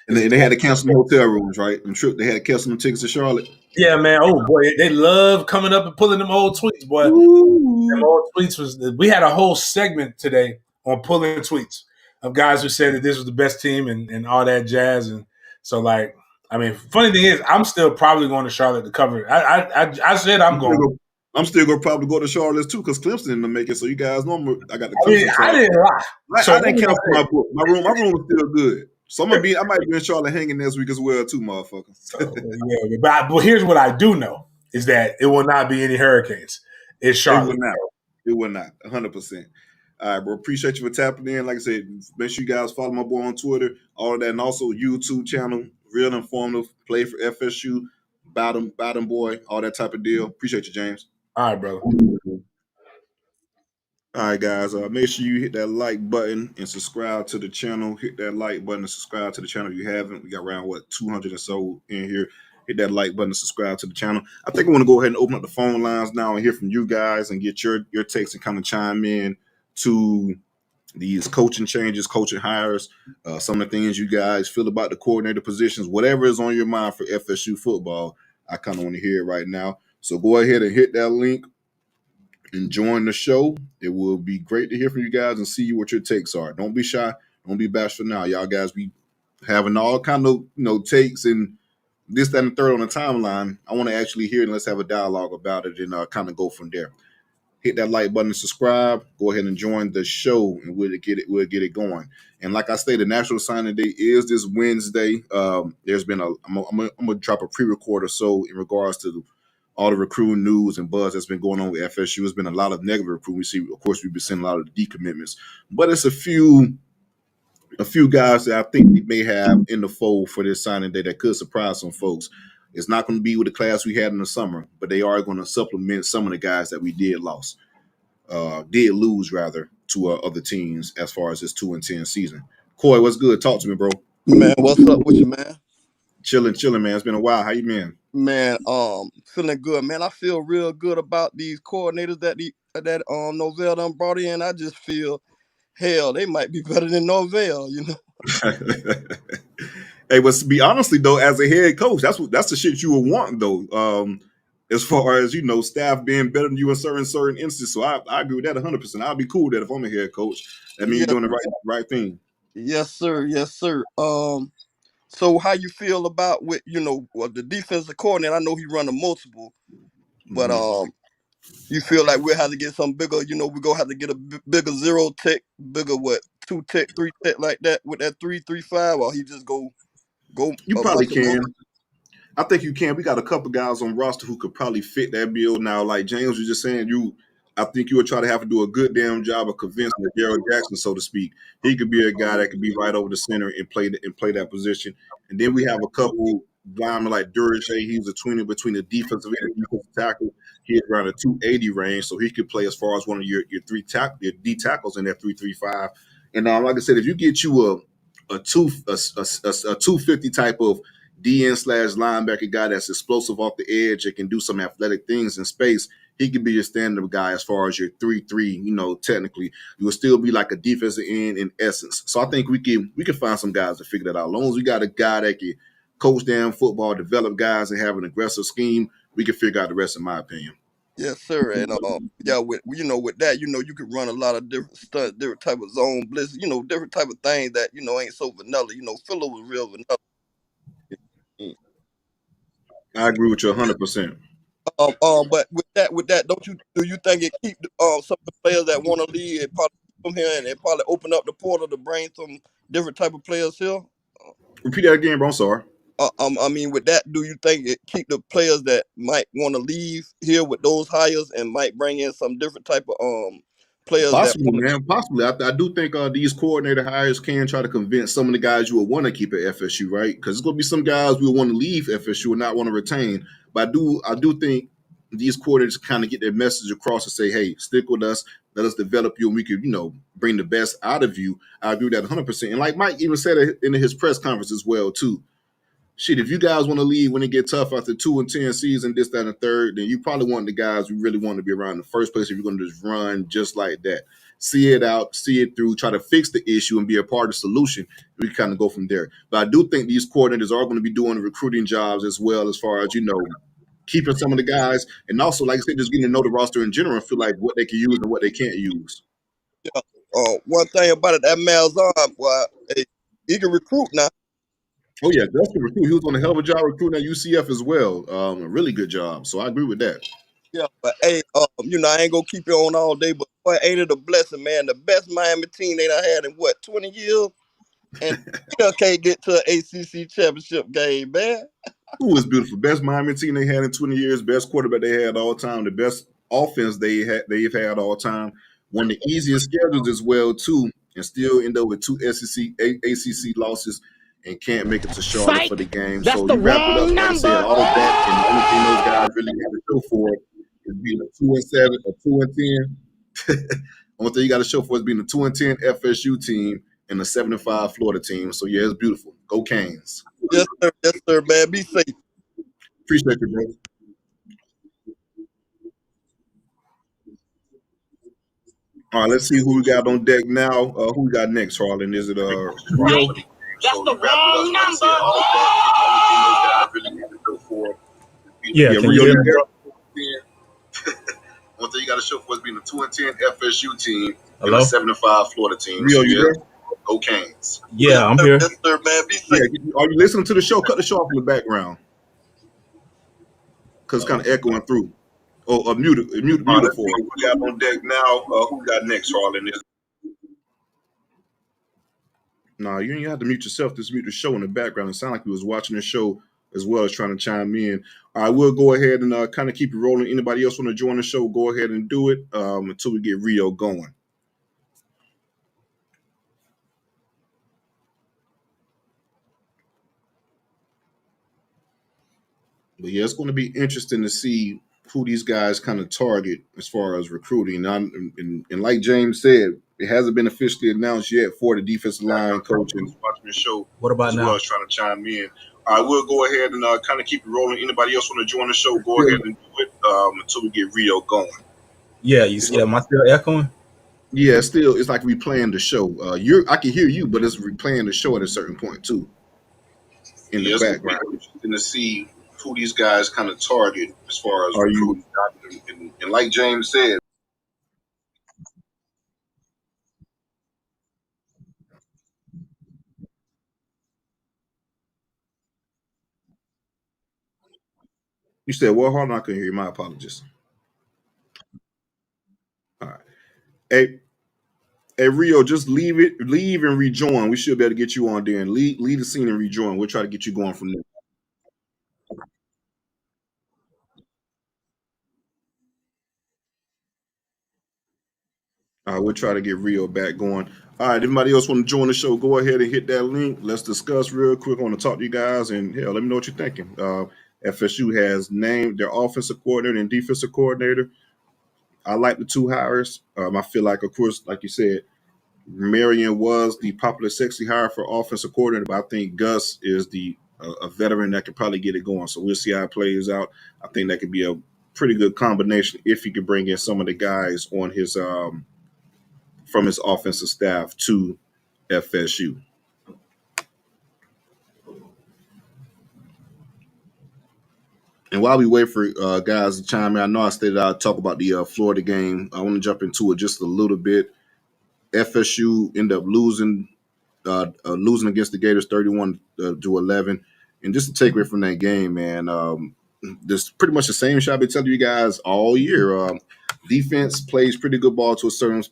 And they had to cancel the hotel rooms, right? They had to cancel them tickets to Charlotte. Yeah, man. Oh boy, they love coming up and pulling them old tweets, boy. Them old tweets we had a whole segment today on pulling tweets of guys who said that this was the best team and all that jazz. And so, like, I mean, funny thing is, I'm still probably going to Charlotte to cover it. I said I'm going. I'm still going to probably go to Charlotte too because Clemson didn't make it. So you guys know I got the Clemson. I didn't lie. I didn't cancel my book. My room was still good. So I might be in Charlotte hanging next week as well too, motherfucker. Yeah, but here's what I do know is that it will not be any hurricanes. It's Charlotte. It will not. 100%. All right, bro. Appreciate you for tapping in. Like I said, make sure you guys follow my boy on Twitter, all of that, and also YouTube channel. Real informative. Play for FSU, bottom boy, all that type of deal. Appreciate you, James. All right, brother. All right, guys. Make sure you hit that like button and subscribe to the channel. Hit that like button and subscribe to the channel if you haven't. We got around 200 or so in here. Hit that like button and subscribe to the channel. I think I want to go ahead and open up the phone lines now and hear from you guys and get your takes and kind of chime in to these coaching changes, coaching hires, some of the things you guys feel about the coordinator positions, whatever is on your mind for FSU football. I kind of want to hear it right now. So go ahead and hit that link and join the show. It will be great to hear from you guys and see what your takes are. Don't be shy. Don't be bashful now. Y'all guys be having all kind of takes and this, that, and the third on the timeline. I want to actually hear it and let's have a dialogue about it and kind of go from there. Hit that like button and subscribe. Go ahead and join the show and we'll get it going. And like I stated, the National Signing Day is this Wednesday. There's been I'm gonna drop a pre-record or so in regards to all the recruiting news and buzz that's been going on with FSU. There's been a lot of negative recruiting. We see, of course, we've been seeing a lot of decommitments, but it's a few guys that I think we may have in the fold for this signing day that could surprise some folks. It's not going to be with the class we had in the summer, but they are going to supplement some of the guys that we did lose rather to other teams as far as this 2-10 season. Coy, what's good? Talk to me, bro. Man, what's up with you, man? Chilling, man. It's been a while. How you been? Man, feeling good, man. I feel real good about these coordinators that Norvell done brought in. I just feel, hell, they might be better than Norvell, Hey, but to be honestly though, as a head coach, that's the shit you would want though. As far as staff being better than you in certain instances. So I agree with that 100%. I'll be cool with that if I'm a head coach. That means you're doing the right thing. Yes, sir. Yes, sir. So how you feel about with the defensive coordinator? I know he run a multiple, but you feel like we'll have to get some bigger. We're gonna have to get a bigger 0 tech, bigger 2 tech, 3 tech like that with that 3-3-5, or he just go. You probably can. I think you can. We got a couple guys on roster who could probably fit that bill. Now, like James was just saying, I think you would try to have to do a good damn job of convincing Daryl Jackson, so to speak. He could be a guy that could be right over the center and play that position. And then we have a couple linemen like Durocher. He's a tweener between the defensive end and defensive tackle. He's around a 280 range, so he could play as far as one of your D tackles in that 3-3-5. And like I said, if you get you a 250 type of DN/linebacker guy that's explosive off the edge and can do some athletic things in space, he could be your standard guy as far as your 3-3. Technically, you will still be like a defensive end in essence. So I think we can find some guys to figure that out. As long as we got a guy that can coach damn football, develop guys, and have an aggressive scheme, we can figure out the rest, in my opinion. Yes, sir. And with that, you can run a lot of different stuff, different type of zone blitz, different type of things that ain't so vanilla. Philo was real vanilla. I agree with you 100%. But with that, do you think it keep some of the players that want to leave? It probably from here, and it probably open up the portal to bring some different type of players here. Repeat that again, bro. I'm sorry. I mean, with that, do you think it keep the players that might want to leave here with those hires and might bring in some different type of players that Possibly, want man. Possibly. I do think these coordinator hires can try to convince some of the guys you would want to keep at FSU, right? Because there's going to be some guys we want to leave FSU and not want to retain. But I do think these coordinators kind of get their message across and say, hey, stick with us. Let us develop you, and we could, bring the best out of you. I agree with that 100%. And like Mike even said it in his press conference as well, too. Shit, if you guys want to leave when it get tough after 2-10 season, this, that, and the third, then you probably want the guys we really want to be around in the first place if you're going to just run just like that. See it out, see it through, try to fix the issue and be a part of the solution. We kind of go from there. But I do think these coordinators are going to be doing recruiting jobs as well as far as, keeping some of the guys. And also, like I said, just getting to know the roster in general and feel like what they can use and what they can't use. yeah. One thing about it, that Malzahn, well, hey, he can recruit now. Oh, yeah, that's the recruit. He was on a hell of a job recruiting at UCF as well. A really good job. So I agree with that. Yeah, but hey, I ain't gonna keep you on all day, but boy, ain't it a blessing, man? The best Miami team they done had in 20 years, and still can't get to an ACC championship game, man. Ooh, it's beautiful. Best Miami team they had in 20 years. Best quarterback they had all time. The best offense they've had all time. One of the easiest schedules as well too, and still end up with 2 ACC losses and can't make it to Charlotte for the game. That's so the you wrap it up, wrong like I said, number. all of that, and the only thing those guys really have to show for it is being a 2-7 or 2-10. Only thing you got to show for is being a 2-10 FSU team and a 7-5 Florida team. So yeah, it's beautiful. Go Canes. Yes, sir, man. Be safe. Appreciate you, bro. All right, let's see who we got on deck now. Who we got next, Harlan? Is it Rio? That's the wrong number. Yeah, Yeah, can Rio. you hear me? One thing you got to show for is being a 2-10 FSU team and Hello? a 7-5 Florida team. Rio, you there? Go Canes. Yeah, I'm here. Yes, sir, man. Be Yeah, safe. are you listening to the show? Cut the show off in the background because it's kind of echoing through. Oh, mute it for. We got on deck now. Who we got next, Harlan? No, you ain't have to mute yourself. Just mute the show in the background. It sounded like you was watching the show as well as trying to chime in. All right, we'll go ahead and kind of keep it rolling. Anybody else want to join the show, go ahead and do it until we get Rio going. But yeah, it's going to be interesting to see who these guys kind of target as far as recruiting. And like James said, it hasn't been officially announced yet for the defensive line coach and watching the show. What about as now? well as trying to chime in. All right, we'll go ahead and kind of keep it rolling. Anybody else want to join the show, go ahead and do it until we get Rio going. Yeah, you see, am I still echoing? Yeah, still, it's like replaying the show. I can hear you, but it's replaying the show at a certain point too in the background. Interesting to see who these guys kind of target as far as recruiting. And like James said, you said, well, hold on, I couldn't hear you. My apologies. All right. Hey, Rio, just leave and rejoin. We should be able to get you on there and leave the scene and rejoin. We'll try to get you going from there. We'll try to get Rio back going. All right, anybody else want to join the show, go ahead and hit that link. Let's discuss real quick. I want to talk to you guys, and hell, let me know what you're thinking. FSU has named their offensive coordinator and defensive coordinator. I like the two hires. I feel like, of course, like you said, Marion was the popular, sexy hire for offensive coordinator, but I think Gus is a veteran that could probably get it going. So we'll see how it plays out. I think that could be a pretty good combination if he could bring in some of the guys on his from his offensive staff to FSU. And while we wait for guys to chime in, I know I stated I'd talk about the Florida game. I want to jump into it just a little bit. FSU ended up losing against the Gators 31-11. And just to take away from that game, man, this pretty much the same shot I've been telling you guys all year. defense plays pretty good ball to a certain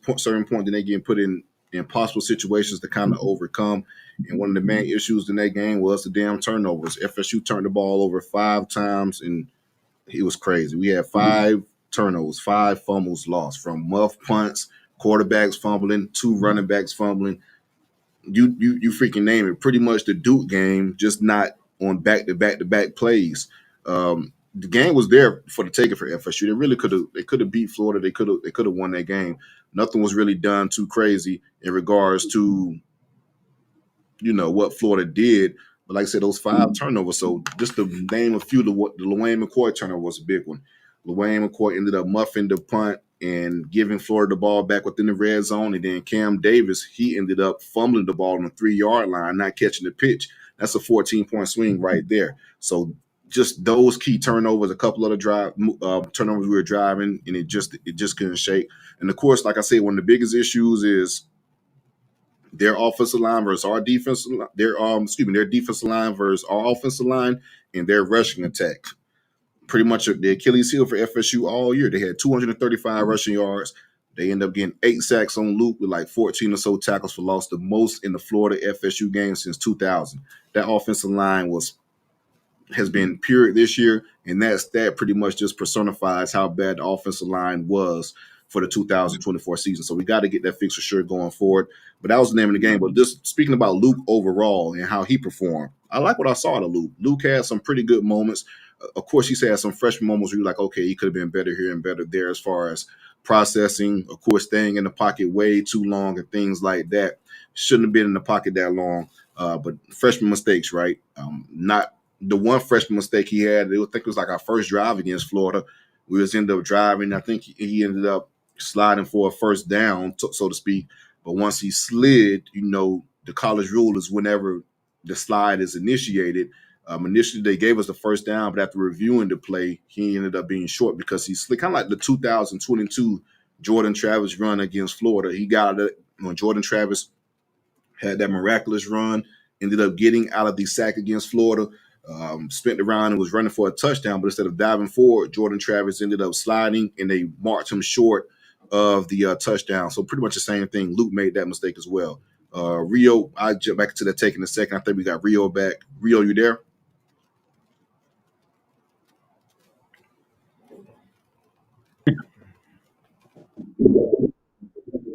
point, then they get put in impossible situations to kind of overcome. And one of the main issues in that game was the damn turnovers. FSU turned the ball over 5 times, and it was crazy. We had 5 turnovers, 5 fumbles lost from muff punts, quarterbacks fumbling, 2 running backs fumbling. You freaking name it. Pretty much the Duke game, just not on back-to-back plays. The game was there for the taking for FSU. They really could have beat Florida. They could have won that game. Nothing was really done too crazy in regards to what Florida did. But like I said, those 5 turnovers. So just to name a few, the Luane McCoy turnover was a big one. Luane McCoy ended up muffing the punt and giving Florida the ball back within the red zone. And then Cam Davis, he ended up fumbling the ball on the 3-yard line, not catching the pitch. That's a 14-point swing right there. So just those key turnovers, a couple other turnovers we were driving, and it just couldn't shake. And of course, like I said, one of the biggest issues is their offensive line versus our defensive line, their defensive line versus our offensive line, and their rushing attack. Pretty much the Achilles heel for FSU all year. They had 235 rushing yards. They end up getting 8 sacks on Luke with like 14 or so tackles for loss, the most in the Florida FSU game since 2000. That offensive line has been pure this year, and that pretty much just personifies how bad the offensive line was for the 2024 season. So we got to get that fixed for sure going forward. But that was the name of the game. But just speaking about Luke overall and how he performed, I like what I saw to Luke. Luke had some pretty good moments. Of course, he's had some freshman moments where you're like, okay, he could have been better here and better there as far as processing, of course, staying in the pocket way too long and things like that. Shouldn't have been in the pocket that long. But freshman mistakes, right? Not the one freshman mistake he had. I think it was like our first drive against Florida. We was ended up driving. I think he ended up sliding for a first down, so to speak. But once he slid, the college rule is whenever the slide is initiated. Initially, they gave us the first down, but after reviewing the play, he ended up being short because he slid, kind of like the 2022 Jordan Travis run against Florida. He got it when Jordan Travis had that miraculous run, ended up getting out of the sack against Florida, spent around and was running for a touchdown, but instead of diving forward, Jordan Travis ended up sliding, and they marked him short of the touchdown. So pretty much the same thing. Luke made that mistake as well. Rio, I jump back to that take in a second. I think we got Rio back. Rio, you there?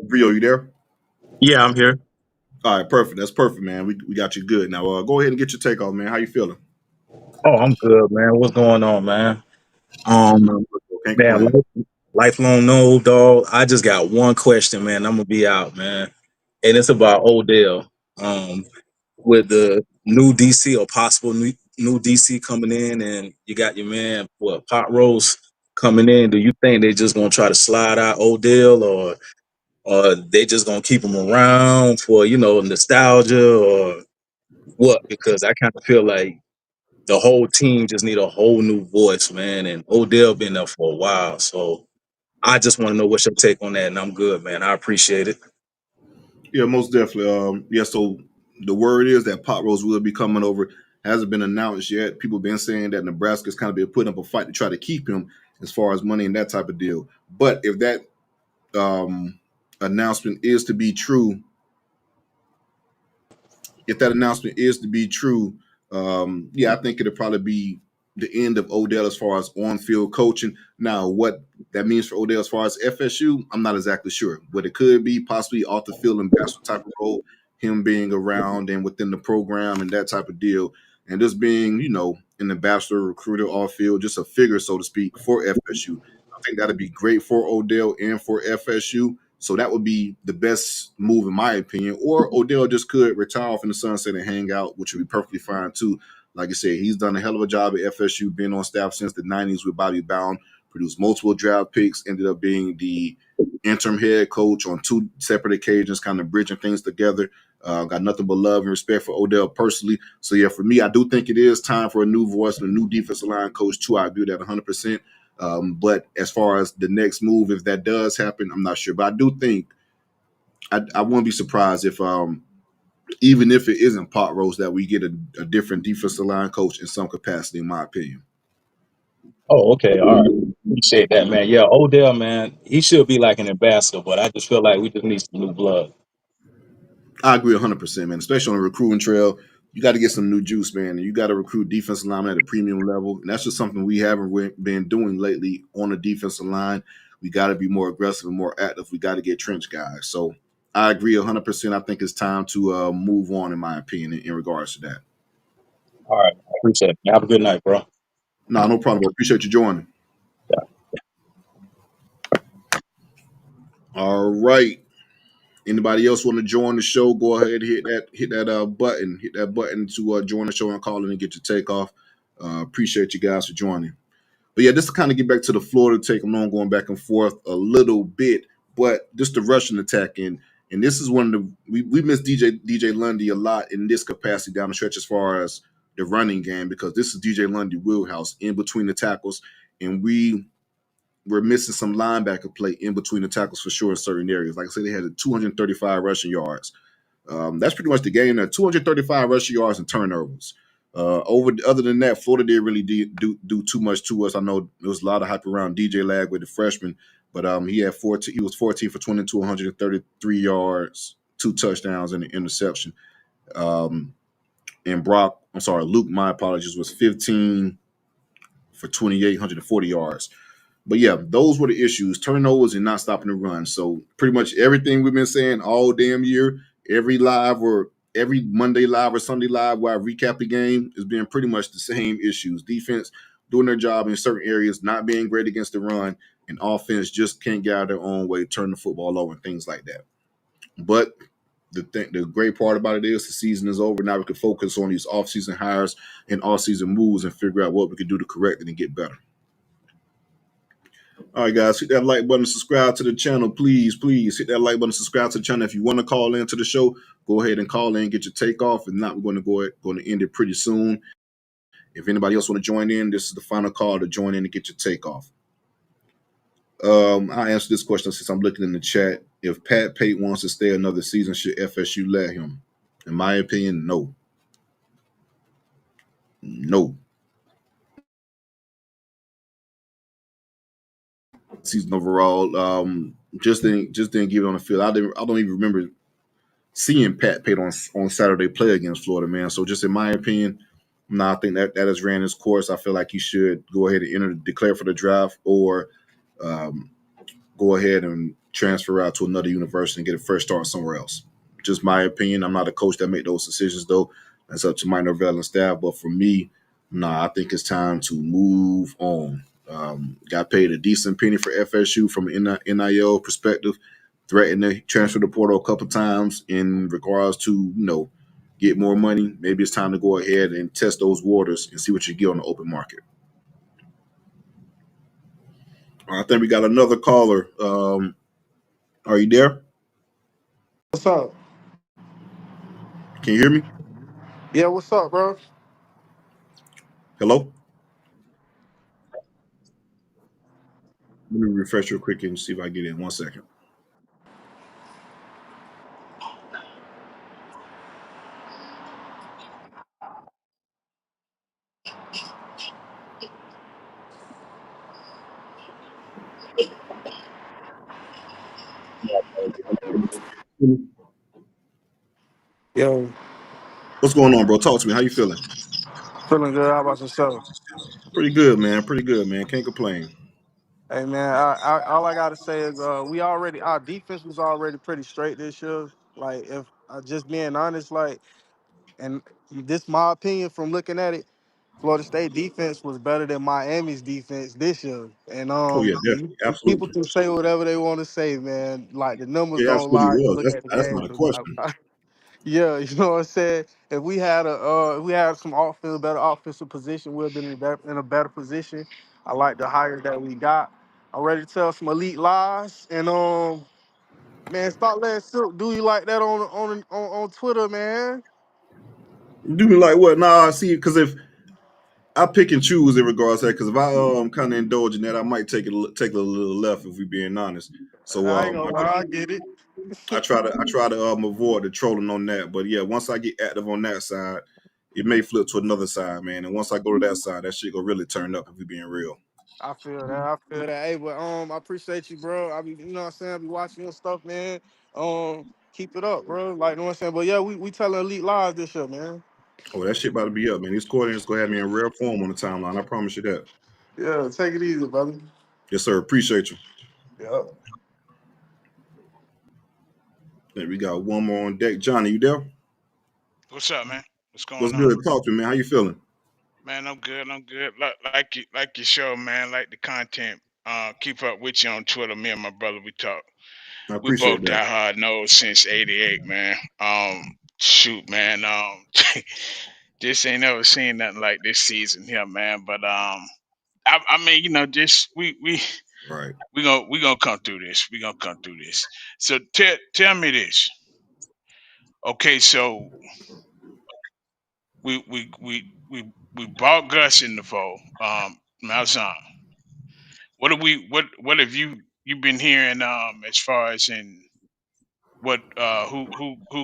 Rio, you there? Yeah, I'm here. All right, perfect. That's perfect, man. We got you good. Now, go ahead and get your take off, man. How you feeling? Oh, I'm good, man. What's going on, man? Can't Man, complain. lifelong no dog. I just got one question, man. I'm gonna be out, man, and it's about Odell. With the new DC or possible new DC coming in, and you got your man Pot Roast coming in. Do you think they just gonna try to slide out Odell, or they just gonna keep him around for nostalgia, or what? Because I kind of feel like the whole team just need a whole new voice, man. And Odell been there for a while, so I just want to know what's your take on that. And I'm good, man. I appreciate it. Yeah, most definitely. So the word is that Pot Rose will be coming over. Hasn't been announced yet. People been saying that Nebraska's kind of been putting up a fight to try to keep him as far as money and that type of deal. But if that announcement is to be true, I think it'll probably be the end of Odell as far as on-field coaching. Now, what that means for Odell as far as FSU, I'm not exactly sure. But it could be possibly off the field ambassador type of role, him being around and within the program and that type of deal. And just being, an ambassador, recruiter, off field, just a figure, so to speak, for FSU. I think that'd be great for Odell and for FSU. So that would be the best move in my opinion. Or Odell just could retire off in the sunset and hang out, which would be perfectly fine too. Like I said, he's done a hell of a job at FSU, been on staff since the 90s with Bobby Bowden, produced multiple draft picks, ended up being the interim head coach on 2 separate occasions, kind of bridging things together. Got nothing but love and respect for Odell personally. So, yeah, for me, I do think it is time for a new voice and a new defensive line coach too. I agree with that 100%. But as far as the next move, if that does happen, I'm not sure. But I do think I wouldn't be surprised if even if it isn't Pot Roast, that we get a different defensive line coach in some capacity, in my opinion. Oh, okay. All right. Appreciate that, man. Yeah, Odell, man, he should be like an ambassador, but I just feel like we just need some new blood. I agree 100%, man. Especially on the recruiting trail, you got to get some new juice, man. And you got to recruit defensive linemen at a premium level, and that's just something we haven't been doing lately on the defensive line. We got to be more aggressive and more active. We got to get trench guys. So I agree 100%. I think it's time to move on, in my opinion, in regards to that. All right. I appreciate it. Have a good night, bro. No problem. Appreciate you joining. Yeah. All right. Anybody else want to join the show? Go ahead, hit that button to join the show and call in and get your takeoff. Appreciate you guys for joining. But yeah, just to kind of get back to the Florida take, I'm going back and forth a little bit, but just the rushing attack and this is one of the we miss DJ Lundy a lot in this capacity down the stretch as far as the running game, because this is DJ Lundy wheelhouse in between the tackles, and we're missing some linebacker play in between the tackles for sure in certain areas. Like I said, they had 235 rushing yards. That's pretty much the game there. 235 rushing yards and turnovers. Other than that, Florida didn't really do too much to us. I know there was a lot of hype around DJ Lag with the freshman, but he was 14 for 22, 133 yards, 2 touchdowns and an interception. And Luke, my apologies, was 15 for 28, 140 yards. But yeah, those were the issues: turnovers and not stopping the run. So pretty much everything we've been saying all damn year, every Monday live or Sunday live where I recap the game, has been pretty much the same issues. Defense doing their job in certain areas, not being great against the run, and offense just can't get out of their own way, turn the football over, and things like that. But the great part about it is the season is over. Now we can focus on these off-season hires and off-season moves and figure out what we can do to correct it and get better. All right, guys, hit that like button, subscribe to the channel. Please hit that like button, subscribe to the channel. If you want to call into the show, go ahead and call in, get your takeoff. If not, we're going to end it pretty soon. If anybody else want to join in, this is the final call to join in and get your takeoff. I answer this question since I'm looking in the chat. If Pat Pate wants to stay another season, should FSU let him? In my opinion, no. No. Season overall, just didn't give it on the field. I don't even remember seeing Pat Pate on Saturday play against Florida, man. So just in my opinion, I think that has ran its course. I feel like he should go ahead and declare for the draft, or go ahead and transfer out to another university and get a fresh start somewhere else. Just my opinion. I'm not a coach that make those decisions, though. That's up to Mike Norvell and staff. But for me, I think it's time to move on. Got paid a decent penny for FSU from an NIL perspective, threatened to transfer the portal a couple times in regards to, get more money. Maybe it's time to go ahead and test those waters and see what you get on the open market. I think we got another caller. Are you there? What's up? Can you hear me? Yeah, what's up, bro? Hello? Let me refresh real quick and see if I get in. 1 second. Yo, What's going on, bro? Talk to me. How you feeling? feeling good. How about yourself? Pretty good, man. Pretty good, man. Can't complain. Hey, man, all I gotta say is our defense was already pretty straight this year. Like, if just being honest, like, and this my opinion from looking at it, Florida State defense was better than Miami's defense this year. And Oh yeah, definitely, people absolutely. can say whatever they want to say, man. Like the numbers It don't absolutely lie. You was. look at the That's not a games. question. Yeah, you know what I'm saying. If we had some better offensive position, we'd have been in a better position. I like the hire that we got. I'm ready to tell some elite lies, and man, stop letting Silk do you like that on Twitter, man. Do me like what? Nah, see, because if I pick and choose in regards to that, because if I kind of indulge in that, I might take a little left if we being honest. So I ain't gonna lie, I get it. I try to avoid the trolling on that. But yeah, once I get active on that side, it may flip to another side, man. And once I go to that side, that shit gonna really turn up if we being real. I feel that. I feel that. Hey, but I appreciate you, bro. I be, you know what I'm saying, I be watching your stuff, man. Keep it up, bro. Like, you know what I'm saying? But yeah, we telling elite lives this year, man. Oh, that shit about to be up, man. These coordinators gonna have me in rare form on the timeline. I promise you that. Yeah, take it easy, brother. Yes, sir. Appreciate you. Yeah. Then we got one more on deck. Johnny, you there? What's up, man? What's What's going on? good? Talk to me, man. How you feeling? Man, I'm good. I'm good. Like your show, man. Like the content. Keep up with you on Twitter. Me and my brother, we talk. I We appreciate both that. die hard nose since '88, man. Shoot, man. Just ain't never seen nothing like this season here, man. But I mean, just Right. we gonna come through this. We gonna come through this. So tell me this. Okay, so we bought Gus in the fall. Malzahn. What have you been hearing as far as in what who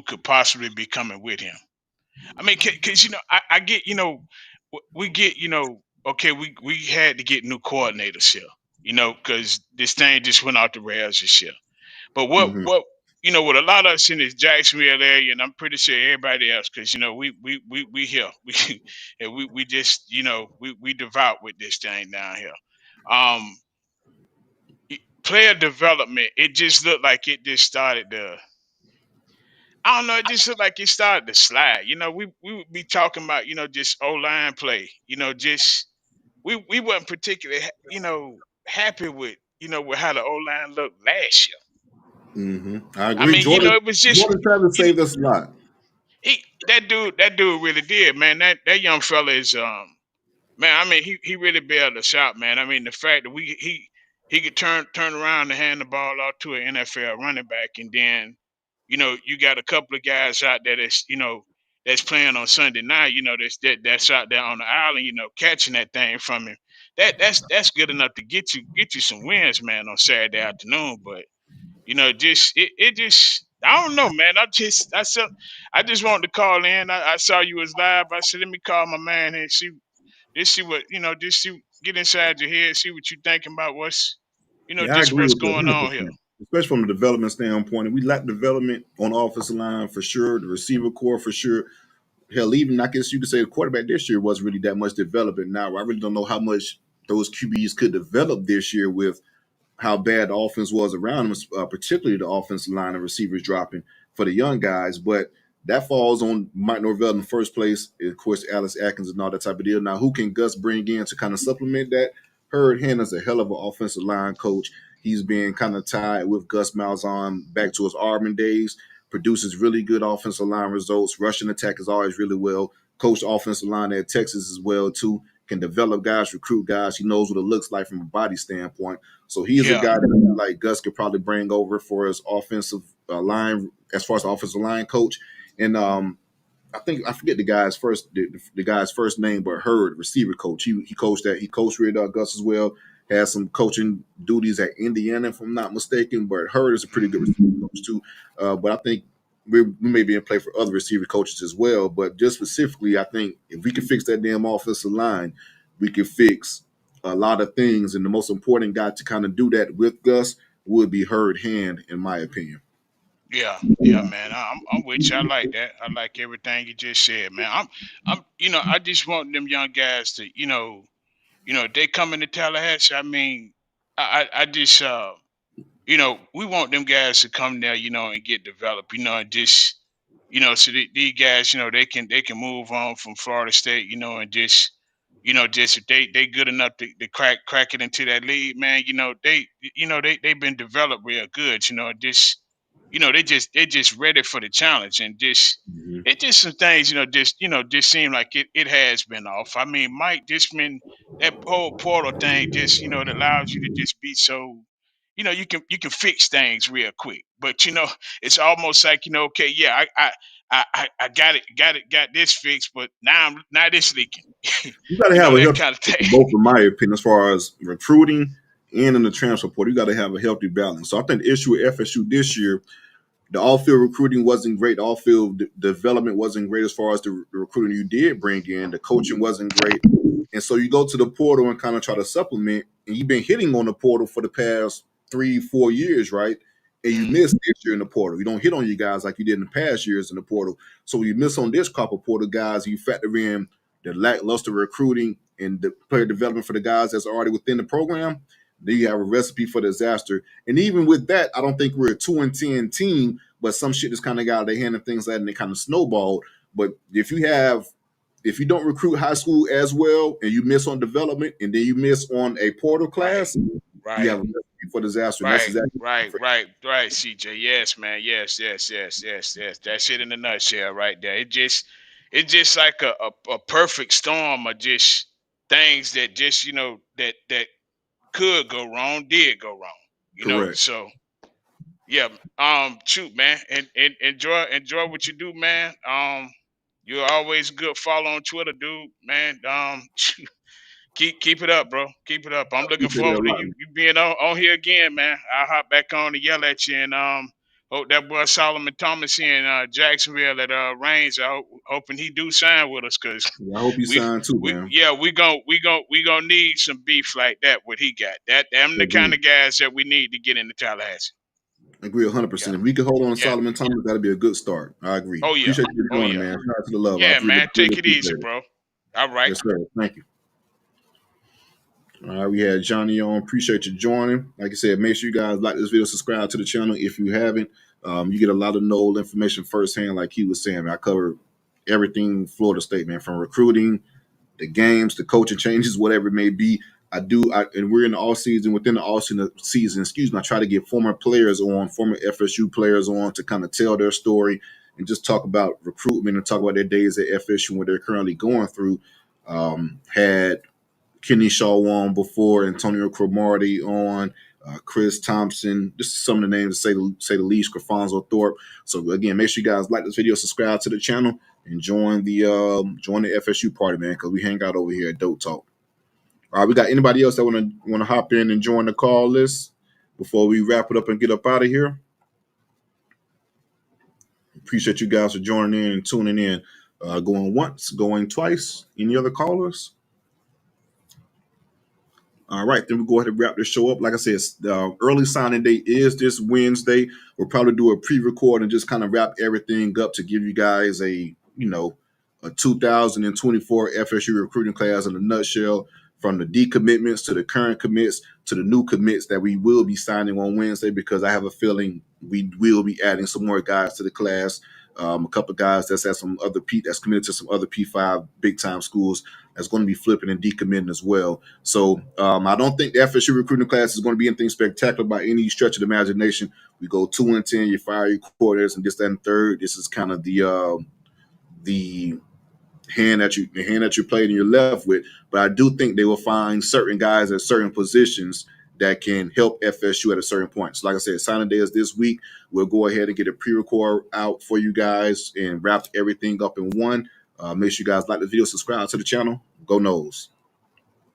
could possibly be coming with him? I mean, because I get we get okay we had to get new coordinators here, because this thing just went off the rails this year. But Mm-hmm. what with a lot of us in this Jacksonville area, and I'm pretty sure everybody else, because we here and we just we devout with this thing down here. Um, Player development, it just looked like it just started to. I don't know. It just looked like it started to slide. We would be talking about just O line play. Just we wasn't particularly happy with with how the O line looked last year. Mm-hmm. I I agree. mean, Jordan it was just Jordan Travis you know saved us a lot. that dude really did, man. That young fella is man. I mean, he really bailed us out, man. I mean, the fact that he could turn around and hand the ball off to an NFL running back, and then you got a couple of guys out there that's playing on Sunday night, that's out there on the island, catching that thing from him. That's good enough to get you some wins, man, on Saturday afternoon. But just it just I don't know, man. I just wanted to call in. I saw you was live. I said, let me call my man and see what just see get inside your head, see what you thinking about Yeah, I just agree what's with you going on here. 100%. Especially from the development standpoint. We lack development on the offensive line for sure, the receiver core for sure. Hell, even I guess you could say the quarterback this year wasn't really that much development. Now, I really don't know how much those QBs could develop this year with how bad the offense was around them, particularly the offensive line and receivers dropping for the young guys. But that falls on Mike Norvell in the first place. Of course, Alex Atkins and all that type of deal. Now, who can Gus bring in to kind of supplement that? Hurd Hender's a hell of an offensive line coach. He's been kind of tied with Gus Malzahn back to his Auburn days. Produces really good offensive line results. Rushing attack is always really well. Coached offensive line at Texas as well too. Can develop guys, recruit guys. He knows what it looks like from a body standpoint. So he is a Yeah, guy that like Gus could probably bring over for his offensive line, as far as the offensive line coach. And I think I forget the guy's first name, but Hurd, receiver coach. He coached that. He coached with Gus as well. Had some coaching duties at Indiana, if I'm not mistaken. But Hurd is a pretty good receiver coach too. But I think we may be in play for other receiver coaches as well. But just specifically, I think if we can fix that damn offensive line, we can fix a lot of things. And the most important guy to kind of do that with Gus would be Hurd Hand, in my opinion. yeah, man. I'm with you. I like that. I like everything you just said, man. I'm I just want them young guys to if they come into Tallahassee. I mean, I just we want them guys to come there, and get developed, and just so these guys, they can move on from Florida State, and just if they good enough to crack it into that league, man, they've been developed real good, just they just ready for the challenge, and just Mm-hmm. it just some things, just seem like it has been off. I mean, Mike just been that whole portal thing, just it allows you to just be so you can fix things real quick. But it's almost like okay, yeah, I got this fixed, but now this leaking. You got to have a That healthy kind of balance thing. in both, in my opinion, as far as recruiting and in the transfer portal. You got to have a healthy balance. So I think the issue with FSU this year, the all-field recruiting wasn't great. The all-field development wasn't great as far as the recruiting you did bring in. The coaching wasn't great. And so you go to the portal and kind of try to supplement. and you've been hitting on the portal for the past 3-4 years, right? And you missed this year in the portal. You don't hit on you guys like you did in the past years in the portal. So when you miss on this crop of portal guys, you factor in the lackluster recruiting and the player development for the guys that's already within the program, then you have a recipe for disaster. And even with that, I don't think we're a 2-10 team, but some shit just kind of got out of their hand and things like that, and they kind of snowballed. But if you don't recruit high school as well, and you miss on development, and then you miss on a portal class, you have a recipe for disaster. And that's exactly Right, CJ. Yes, man. Yes. That's it in a nutshell, right there. It's just like a perfect storm of just things that just that could go wrong, did go wrong. correct. So yeah. Shoot, man, and enjoy what you do, man. You're always a good follow on Twitter, dude, man. Keep it up, bro. Keep it up. I'm looking Appreciate that a forward to lot. you being on here again, man. I'll hop back on to yell at you, and hope that boy Solomon Thomas in Jacksonville at Reigns. Hoping he do sign with us, cause Yeah, I hope you sign too, man. we gonna need some beef like that. What he got, them the kind Agree. of guys that we need to get into Tallahassee. Agree 100%. If we could hold on to Yeah. Solomon Thomas, that'd be a good start. I agree. Oh yeah. Appreciate you Oh joining, yeah. man. Shout out to the love. Yeah, I really, man. really Take it easy, appreciate it. bro. All right. Yes, sir. Thank you. All right, we had Johnny on. Appreciate you joining. Like I said, make sure you guys like this video, subscribe to the channel if you haven't. You get a lot of Noel information firsthand, like he was saying. I cover everything Florida State, man, from recruiting, the games, the coaching changes, whatever it may be. And we're in the all season. Within the all season, I try to get former FSU players on to kind of tell their story and just talk about recruitment and talk about their days at FSU and what they're currently going through. Had Kenny Shaw on before, Antonio Cromartie on, Chris Thompson, just some of the names to say the least, Crafonzo Thorpe. So again, make sure you guys like this video, subscribe to the channel, and join the FSU party, man, because we hang out over here at DoakTalk. All right, we got anybody else that want to hop in and join the call list before we wrap it up and get up out of here? Appreciate you guys for joining in and tuning in. Going once, going twice. Any other callers? All right, then we'll go ahead and wrap this show up. Like I said, the early signing date is this Wednesday. We'll probably do a pre-record and just kind of wrap everything up to give you guys a 2024 FSU recruiting class in a nutshell, from the decommitments to the current commits to the new commits that we will be signing on Wednesday, because I have a feeling we will be adding some more guys to the class. A couple of guys that's committed to some other P5 big time schools that's going to be flipping and decommitting as well. So I don't think the FSU recruiting class is going to be anything spectacular by any stretch of the imagination. We go 2-10, you fire your quarters, and this, that, and third. This is kind of the hand that you played and you're left with. But I do think they will find certain guys at certain positions that can help FSU at a certain point. So like I said, signing day is this week. We'll go ahead and get a pre-record out for you guys and wrap everything up in one. Make sure you guys like the video, subscribe to the channel. Go Noles.